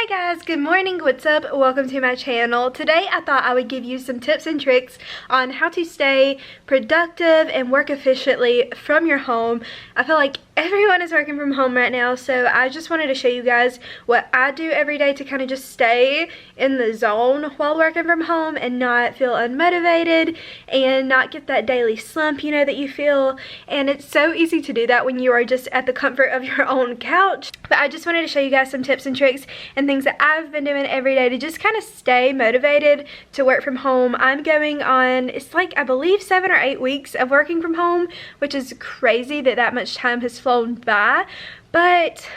Hi guys, good morning, what's up? Welcome to my channel. Today I thought I would give you some tips and tricks on how to stay productive and work efficiently from your home. I feel like everyone is working from home right now, so I just wanted to show you guys what I do every day to kind of just stay in the zone while working from home and not feel unmotivated and not get that daily slump, you know, that you feel. And it's so easy to do that when you are just at the comfort of your own couch. But I just wanted to show you guys some tips and tricks and things that I've been doing every day to just kind of stay motivated to work from home. I'm going on, it's like I believe 7 or 8 weeks of working from home, which is crazy that that much time has flown by, but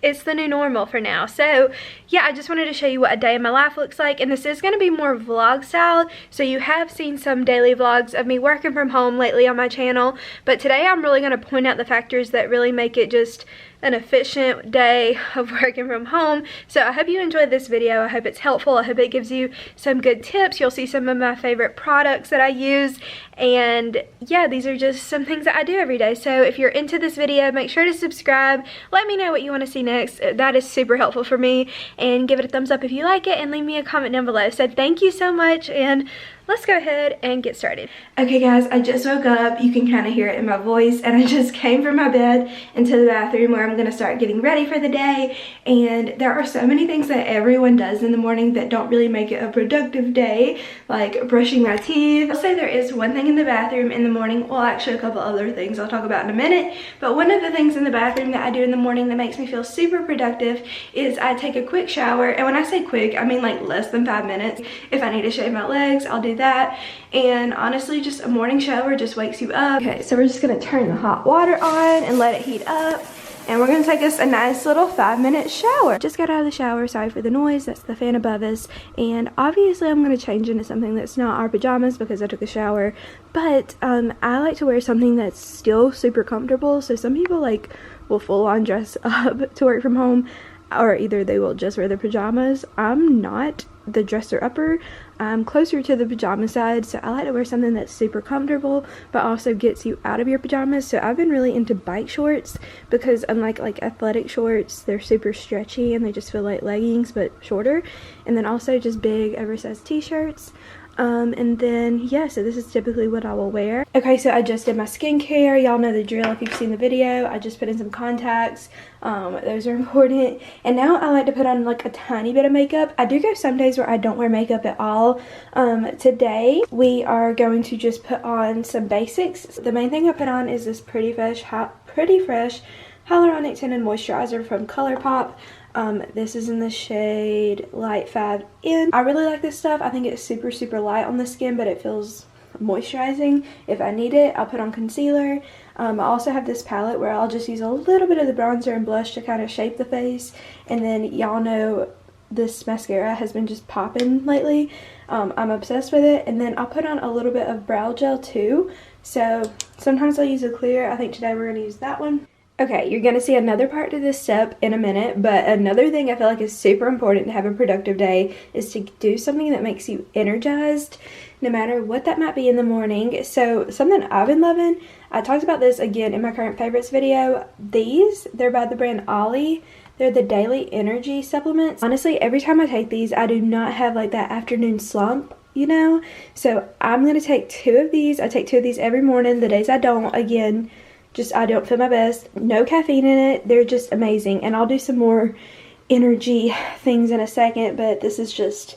it's the new normal for now. So yeah, I just wanted to show you what a day in my life looks like, and this is going to be more vlog style, so you have seen some daily vlogs of me working from home lately on my channel, but today I'm really going to point out the factors that really make it just an efficient day of working from home. So I hope you enjoyed this video. I hope it's helpful. I hope it gives you some good tips. You'll see some of my favorite products that I use, and yeah, these are just some things that I do every day. So if you're into this video, make sure to subscribe. Let me know what you want to see next. That is super helpful for me, and give it a thumbs up if you like it, and leave me a comment down below. So thank you so much, and let's go ahead and get started. Okay guys, I just woke up. You can kind of hear it in my voice, and I just came from my bed into the bathroom where I'm going to start getting ready for the day. And there are so many things that everyone does in the morning that don't really make it a productive day, like brushing my teeth. I'll say there is one thing in the bathroom in the morning, well actually a couple other things I'll talk about in a minute, but one of the things in the bathroom that I do in the morning that makes me feel super productive is I take a quick shower. And when I say quick, I mean like less than 5 minutes. If I need to shave my legs, I'll do that. And honestly, just a morning shower just wakes you up. Okay, so we're just gonna turn the hot water on and let it heat up, and we're gonna take us a nice little 5-minute shower. Just got out of the shower, sorry for the noise, that's the fan above us. And obviously I'm gonna change into something that's not our pajamas because I took a shower, but I like to wear something that's still super comfortable. So some people like will full on dress up to work from home, or either they will just wear their pajamas. I'm not the dresser upper. I'm closer to the pajama side, so I like to wear something that's super comfortable but also gets you out of your pajamas. So I've been really into bike shorts because unlike like athletic shorts, they're super stretchy and they just feel like leggings but shorter. And then also just big oversized t-shirts. And then yeah, so this is typically what I will wear. Okay, so I just did my skincare. Y'all know the drill if you've seen the video. I just put in some contacts. Those are important. And now I like to put on like a tiny bit of makeup. I do go some days where I don't wear makeup at all. Today we are going to just put on some basics. The main thing I put on is this Pretty Fresh Hyaluronic Tinted Moisturizer from ColourPop. This is in the shade Light 5N. I really like this stuff. I think it's super light on the skin, but it feels moisturizing. If I need it, I'll put on concealer. I also have this palette where I'll just use a little bit of the bronzer and blush to kind of shape the face. And then y'all know this mascara has been just popping lately. I'm obsessed with it. And then I'll put on a little bit of brow gel too. So sometimes I'll use a clear. I think today we're going to use that one. Okay, you're going to see another part to this step in a minute, but another thing I feel like is super important to have a productive day is to do something that makes you energized, no matter what that might be in the morning. So something I've been loving, I talked about this again in my current favorites video. They're by the brand Ollie. They're the daily energy supplements. Honestly, every time I take these, I do not have like that afternoon slump, you know? So I'm going to take 2 of these. I take 2 of these every morning. The days I don't, again, I don't feel my best. No caffeine in it. They're just amazing. And I'll do some more energy things in a second, but this is just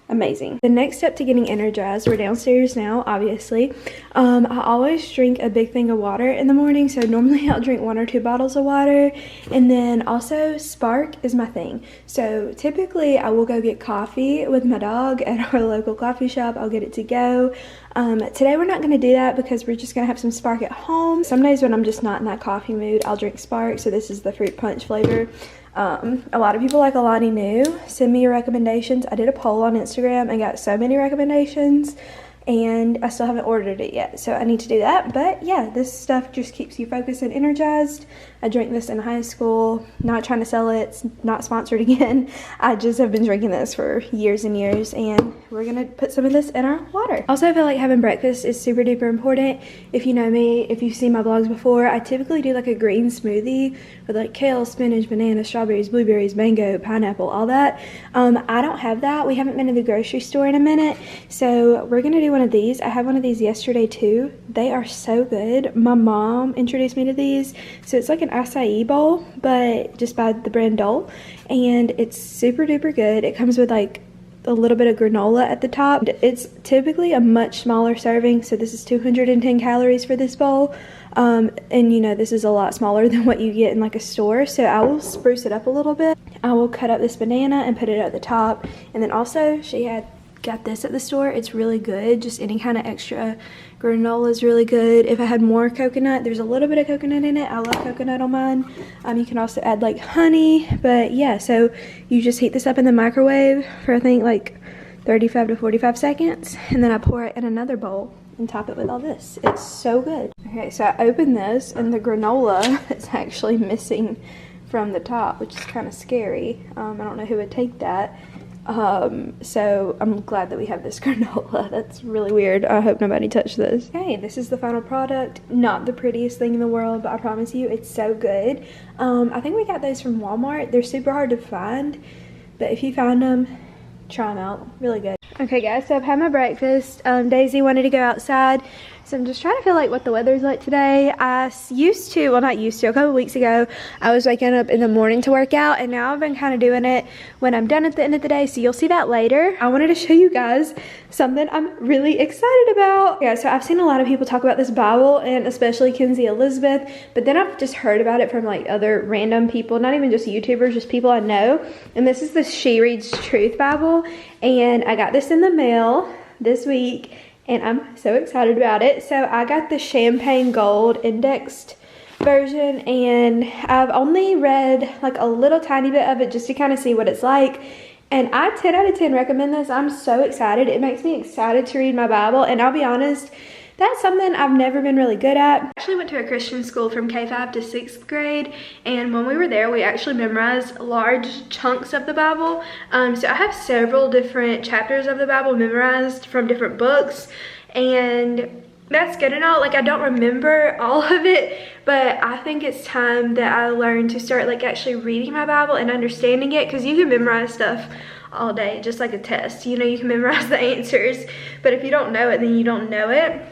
amazing. The next step to getting energized, we're downstairs now, obviously. I always drink a big thing of water in the morning. So normally I'll drink 1 or 2 bottles of water. And then also Spark is my thing. So typically I will go get coffee with my dog at our local coffee shop. I'll get it to go. Today we're not going to do that because we're just going to have some Spark at home. Some days when I'm just not in that coffee mood, I'll drink Spark. So this is the fruit punch flavor. A lot of people like Alani Nu. Send me your recommendations. I did a poll on Instagram and got so many recommendations. and I still haven't ordered it yet, so I need to do that. But yeah, this stuff just keeps you focused and energized. I drank this in high school, not trying to sell it, it's not sponsored again. I just have been drinking this for years and years, and we're gonna put some of this in our water. Also, I feel like having breakfast is super duper important. If you know me, if you've seen my vlogs before, I typically do like a green smoothie with like kale, spinach, banana, strawberries, blueberries, mango, pineapple, all that. I don't have that. We haven't been to the grocery store in a minute, so we're gonna do one of these. I had one of these yesterday too. They are so good. My mom introduced me to these. So it's like an acai bowl, but just by the brand Dole, and it's super duper good. It comes with like a little bit of granola at the top. It's typically a much smaller serving, so this is 210 calories for this bowl. And you know, this is a lot smaller than what you get in like a store, so I will spruce it up a little bit. I will cut up this banana and put it at the top, and then also she had got this at the store. It's really good. Just any kind of extra granola is really good. If I had more coconut, there's a little bit of coconut in it. I love coconut on mine. You can also add like honey, but yeah, so you just heat this up in the microwave for I think like 35 to 45 seconds, and then I pour it in another bowl and top it with all this. It's so good. Okay, so I opened this and the granola is actually missing from the top, which is kind of scary. I don't know who would take that. So I'm glad that we have this granola. That's really weird. I hope nobody touched this. Okay, this is the final product. Not the prettiest thing in the world, but I promise you it's so good. I think we got those from Walmart. They're super hard to find, but if you find them, try them out. Really good. Okay guys, so I've had my breakfast. Daisy wanted to go outside, so I'm just trying to feel like what the weather's like today. I used to, well not used to, a couple weeks ago, I was waking up in the morning to work out, and now I've been kind of doing it when I'm done at the end of the day, so you'll see that later. I wanted to show you guys something I'm really excited about. Yeah, so I've seen a lot of people talk about this Bible, and especially Kinsey Elizabeth, but then I've just heard about it from like other random people, not even just YouTubers, just people I know, and this is the She Reads Truth Bible, and I got this in the mail this week, and I'm so excited about it. So I got the champagne gold indexed version, and I've only read like a little tiny bit of it just to kind of see what it's like, and I 10 out of 10 recommend this. I'm so excited. It makes me excited to read my Bible, and I'll be honest, that's something I've never been really good at. I actually went to a Christian school from K5 to 6th grade, and when we were there, we actually memorized large chunks of the Bible. So I have several different chapters of the Bible memorized from different books, and that's good and all. Like, I don't remember all of it, but I think it's time that I learn to start like actually reading my Bible and understanding it, because you can memorize stuff all day, just like a test. You know, you can memorize the answers, but if you don't know it, then you don't know it.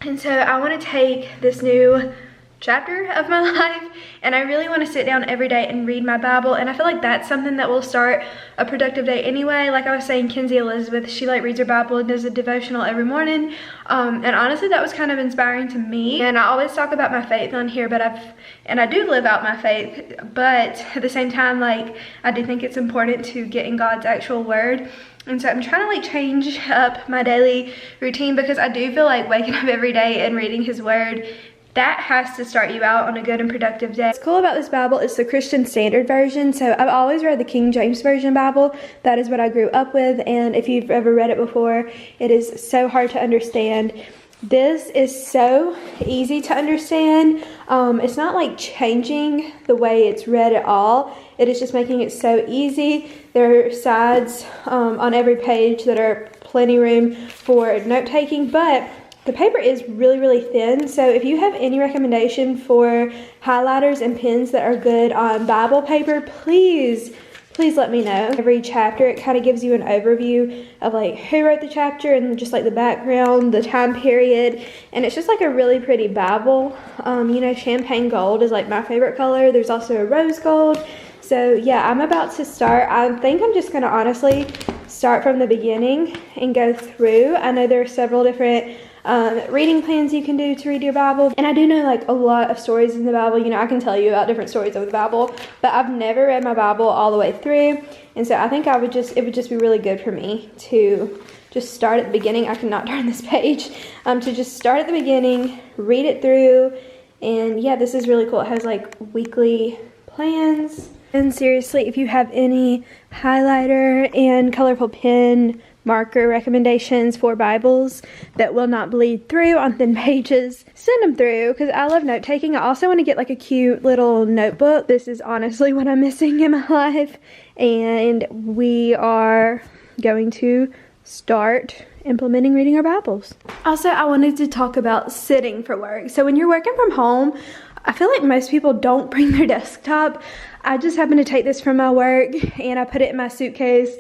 And so I want to take this new chapter of my life, and I really want to sit down every day and read my Bible, and I feel like that's something that will start a productive day anyway. Like I was saying, Kinsey Elizabeth, she like reads her Bible and does a devotional every morning, and honestly that was kind of inspiring to me. And I always talk about my faith on here, but I do live out my faith, but at the same time, like, I do think it's important to get in God's actual word. And so I'm trying to like change up my daily routine, because I do feel like waking up every day and reading his word, that has to start you out on a good and productive day. What's cool about this Bible is the Christian Standard Version. So I've always read the King James Version Bible. That is what I grew up with, and if you've ever read it before, it is so hard to understand. This is so easy to understand. It's not like changing the way it's read at all. It is just making it so easy. There are sides on every page that are plenty room for note taking, but the paper is really, really thin. So if you have any recommendation for highlighters and pens that are good on Bible paper, please let me know. Every chapter, it kind of gives you an overview of like who wrote the chapter and just like the background, the time period, and it's just like a really pretty Bible. You know, champagne gold is like my favorite color. There's also a rose gold. So yeah, I'm about to start. I think I'm just gonna honestly start from the beginning and go through. I know there are several different reading plans you can do to read your Bible, and I do know like a lot of stories in the Bible. You know, I can tell you about different stories of the Bible, but I've never read my Bible all the way through, and so I think it would just be really good for me to just start at the beginning. I cannot turn this page. To just start at the beginning, read it through, and yeah, this is really cool. It has like weekly plans. And seriously, if you have any highlighter and colorful pen marker recommendations for Bibles that will not bleed through on thin pages, send them through because I love note taking. I also want to get like a cute little notebook. This is honestly what I'm missing in my life, and we are going to start implementing reading our Bibles. Also, I wanted to talk about sitting for work. So when you're working from home, I feel like most people don't bring their desktop. I just happened to take this from my work and I put it in my suitcase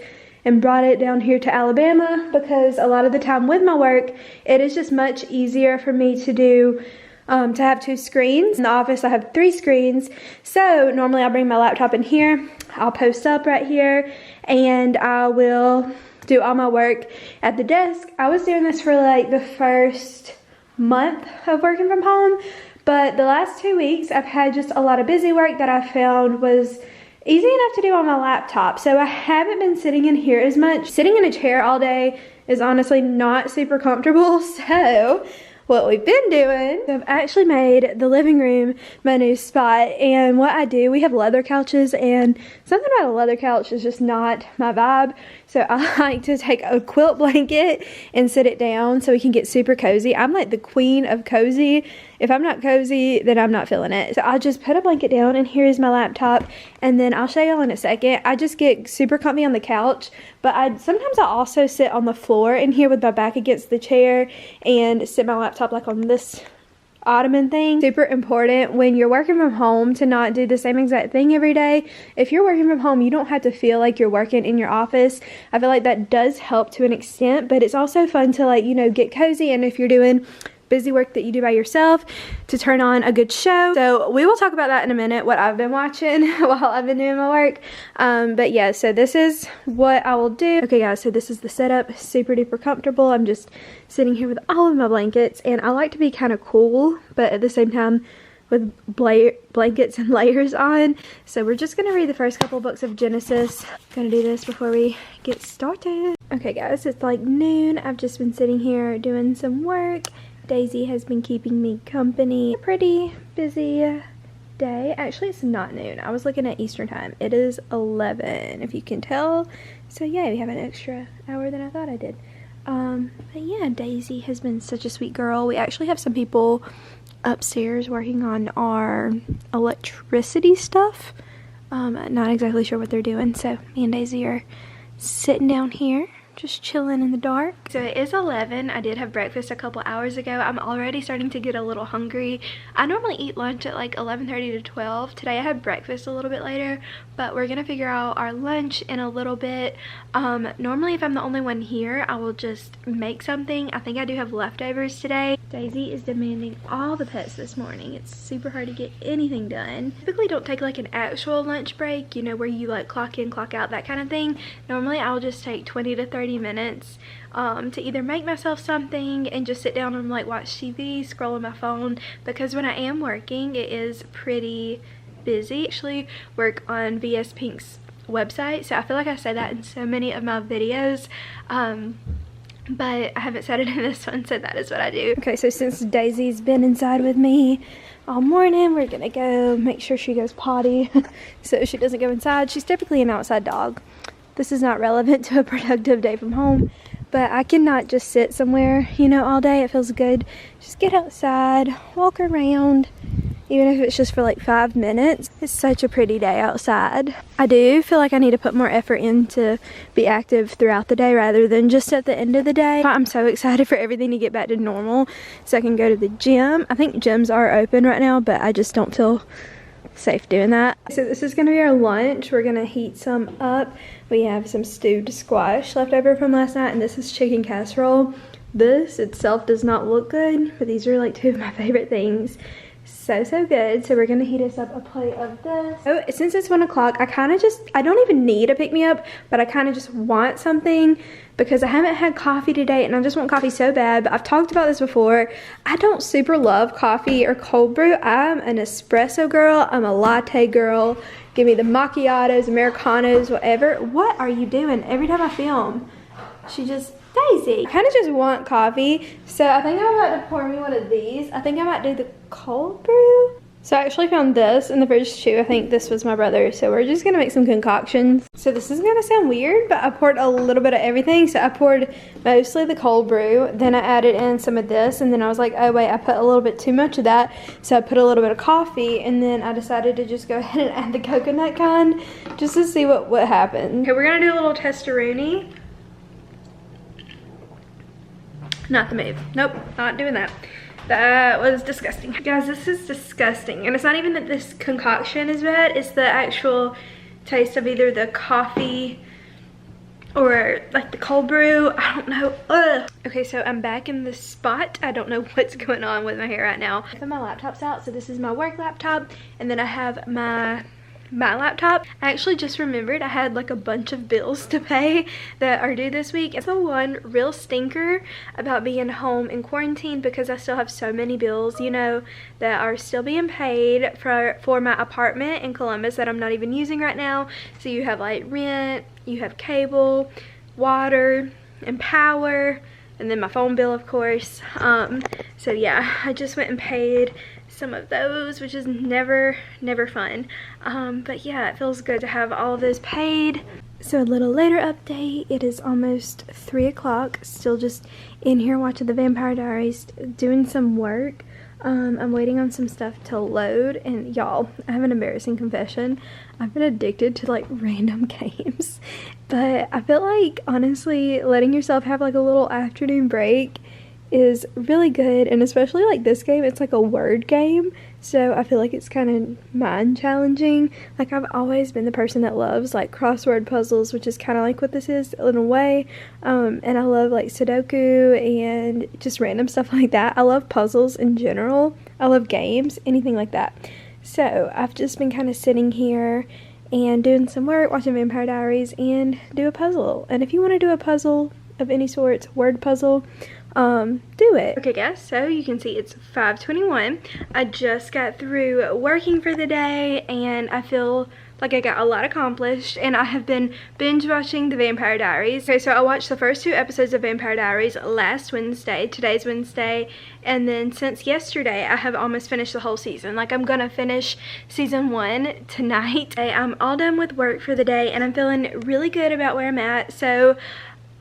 and brought it down here to Alabama because a lot of the time with my work, it is just much easier for me to do, to have 2 screens. In the office, I have 3 screens. So normally I'll bring my laptop in here, I'll post up right here, and I will do all my work at the desk. I was doing this for like the first month of working from home, but the last 2 weeks I've had just a lot of busy work that I found was easy enough to do on my laptop. So I haven't been sitting in here as much. Sitting in a chair all day is honestly not super comfortable. So what we've been doing, I've actually made the living room my new spot. And what I do, we have leather couches, and something about a leather couch is just not my vibe. So I like to take a quilt blanket and sit it down so we can get super cozy. I'm like the queen of cozy. If I'm not cozy, then I'm not feeling it. So I'll just put a blanket down, and here's my laptop, and then I'll show y'all in a second. I just get super comfy on the couch, but sometimes I also sit on the floor in here with my back against the chair and sit my laptop like on this ottoman thing. Super important when you're working from home to not do the same exact thing every day. If you're working from home, you don't have to feel like you're working in your office. I feel like that does help to an extent, but it's also fun to, like, you know, get cozy, and if you're doing busy work that you do by yourself, to turn on a good show. So we will talk about that in a minute, what I've been watching while I've been doing my work. But yeah, so this is what I will do. Okay guys, so this is the setup, super duper comfortable. I'm just sitting here with all of my blankets, and I like to be kind of cool, but at the same time with blankets and layers on. So we're just gonna read the first couple books of Genesis. Gonna do this before we get started. Okay guys, it's like noon. I've just been sitting here doing some work. Daisy has been keeping me company. Pretty busy day. Actually, it's not noon. I was looking at Eastern time. It is 11, if you can tell. So yeah, we have an extra hour than I thought I did. But yeah, Daisy has been such a sweet girl. We actually have some people upstairs working on our electricity stuff. Not exactly sure what they're doing. So me and Daisy are sitting down here, just chilling in the dark. So it is 11. I did have breakfast a couple hours ago. I'm already starting to get a little hungry. I normally eat lunch at like 11:30 to 12. Today I had breakfast a little bit later, but we're gonna figure out our lunch in a little bit. Normally if I'm the only one here, I will just make something. I think I do have leftovers today. Daisy is demanding all the pets this morning. It's super hard to get anything done. Typically don't take like an actual lunch break, you know, where you like clock in, clock out, that kind of thing. Normally I'll just take 20 to 30 minutes to either make myself something and just sit down and like watch TV, scroll on my phone, because when I am working it is pretty busy. I actually work on VS Pink's website, so I feel like I say that in so many of my videos, but I haven't said it in this one, so that is what I do. Okay, so since Daisy's been inside with me all morning, we're gonna go make sure she goes potty so she doesn't go inside. She's typically an outside dog. This is not relevant to a productive day from home, but I cannot just sit somewhere, you know, all day. It feels good. Just get outside, walk around, even if it's just for like 5 minutes. It's such a pretty day outside. I do feel like I need to put more effort in to be active throughout the day rather than just at the end of the day. I'm so excited for everything to get back to normal so I can go to the gym. I think gyms are open right now, but I just don't feel safe doing that. So this is gonna be our lunch. We're gonna heat some up. We have some stewed squash left over from last night, and this is chicken casserole. This itself does not look good, but these are like 2 of my favorite things. So good. So we're gonna heat us up a plate of this. Oh, since it's 1 o'clock, I don't even need a pick-me-up, but I kind of just want something because I haven't had coffee today and I just want coffee so bad. But I've talked about this before. I don't super love coffee or cold brew. I'm an espresso girl. I'm a latte girl. Give me the macchiatos, Americanos, whatever. What are you doing? Every time I film, she just, Daisy. I kind of just want coffee. So I think I'm about to pour me one of these. I think I might do the cold brew. So I actually found this in the fridge too. I think this was my brother. So we're just gonna make some concoctions. So this is gonna sound weird, but I poured a little bit of everything. So I poured mostly the cold brew, then I added in some of this, and then I was like, oh wait, I put a little bit too much of that. So I put a little bit of coffee, and then I decided to just go ahead and add the coconut kind, just to see what happened. Okay, we're gonna do a little testaroonie. Not the move. Nope, not doing that. That was disgusting. Guys, this is disgusting. And it's not even that this concoction is bad, it's the actual taste of either the coffee or like the cold brew. I don't know. Ugh. Okay, so I'm back in this spot. I don't know what's going on with my hair right now. I have my laptops out. So this is my work laptop, and then I have my laptop. I actually just remembered I had like a bunch of bills to pay that are due this week. It's the one real stinker about being home in quarantine, because I still have so many bills, you know, that are still being paid for my apartment in Columbus that I'm not even using right now. So you have like rent, you have cable, water, and power, and then my phone bill, of course. So yeah, I just went and paid some of those, which is never fun. But yeah, it feels good to have all of those paid. So a little later update, it is almost 3 o'clock, still just in here watching the Vampire Diaries, doing some work. I'm waiting on some stuff to load, and y'all, I have an embarrassing confession. I've been addicted to like random games, but I feel like honestly letting yourself have like a little afternoon break is really good, and especially like this game, it's like a word game, so I feel like it's kind of mind challenging. Like I've always been the person that loves like crossword puzzles, which is kind of like what this is in a way, and I love like Sudoku and just random stuff like that. I love puzzles in general. I love games, anything like that. So I've just been kind of sitting here and doing some work, watching Vampire Diaries, and do a puzzle. And if you want to do a puzzle of any sort, word puzzle, do it. Okay guys, so you can see it's 5:21. I just got through working for the day, and I feel like I got a lot accomplished, and I have been binge watching the Vampire Diaries. Okay, so I watched the first 2 episodes of Vampire Diaries last Wednesday. Today's Wednesday, and then since yesterday I have almost finished the whole season. Like I'm gonna finish season 1 tonight. I'm all done with work for the day, and I'm feeling really good about where I'm at. So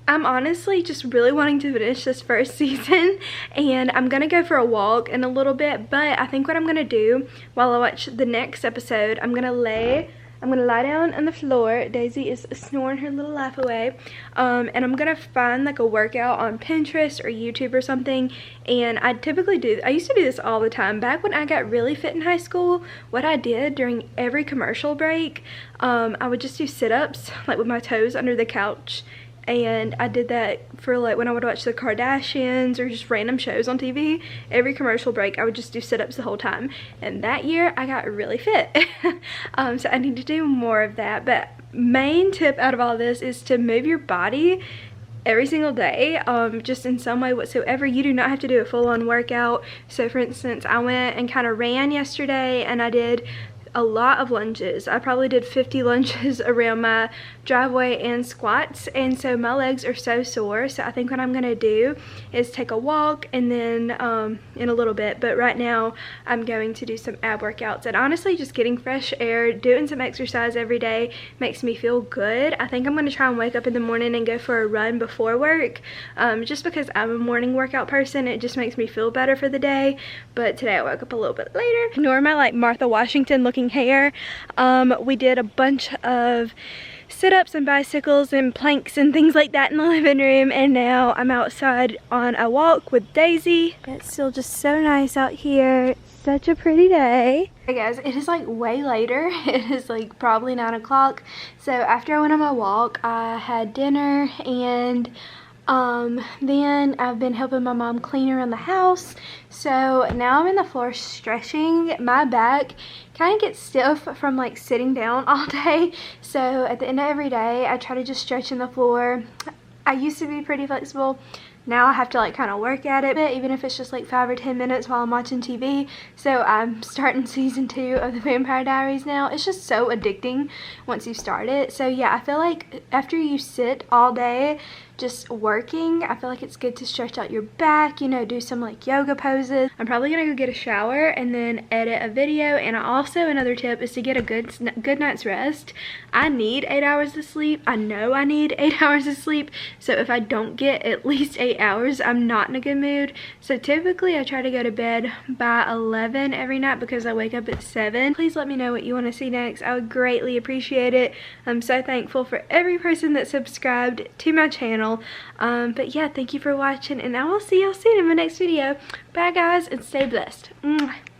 I'm honestly just really wanting to finish this first season, and I'm gonna go for a walk in a little bit. But I think what I'm gonna do while I watch the next episode, I'm gonna lie down on the floor. Daisy is snoring her little life away, and I'm gonna find like a workout on Pinterest or YouTube or something. And I used to do this all the time back when I got really fit in high school. What I did during every commercial break, I would just do sit-ups like with my toes under the couch. And I did that for like when I would watch the Kardashians or just random shows on TV. Every commercial break I would just do sit-ups the whole time, and that year I got really fit. So I need to do more of that. But main tip out of all this is to move your body every single day, just in some way whatsoever. You do not have to do a full-on workout. So for instance, I went and kind of ran yesterday, and I did a lot of lunges. I probably did 50 lunges around my driveway and squats, and so my legs are so sore. So I think what I'm gonna do is take a walk, and then in a little bit, but right now I'm going to do some ab workouts. And honestly, just getting fresh air, doing some exercise every day makes me feel good. I think I'm gonna try and wake up in the morning and go for a run before work, just because I'm a morning workout person. It just makes me feel better for the day. But today I woke up a little bit later. Ignore my like Martha Washington looking hair. We did a bunch of sit-ups and bicycles and planks and things like that in the living room, and now I'm outside on a walk with Daisy. It's still just so nice out here. Such a pretty day. Hey guys, it is like way later. It is like probably 9 o'clock. So after I went on my walk, I had dinner, and then I've been helping my mom clean around the house. So now I'm in the floor stretching. My back kind of gets stiff from like sitting down all day. So at the end of every day, I try to just stretch in the floor. I used to be pretty flexible. now I have to like kind of work at it, even if it's just like 5 or 10 minutes while I'm watching TV. So I'm starting season 2 of the Vampire Diaries now. It's just so addicting once you start it. So yeah, I feel like after you sit all day just working, I feel like it's good to stretch out your back, you know, do some like yoga poses. I'm probably gonna go get a shower and then edit a video. And also another tip is to get a good night's rest. I need 8 hours of sleep. I know I need 8 hours of sleep. So if I don't get at least 8 hours, I'm not in a good mood. So typically I try to go to bed by 11 every night because I wake up at 7. Please let me know what you want to see next. I would greatly appreciate it. I'm so thankful for every person that subscribed to my channel. But yeah, thank you for watching, and I will see y'all soon in my next video. Bye guys, and stay blessed. Mwah.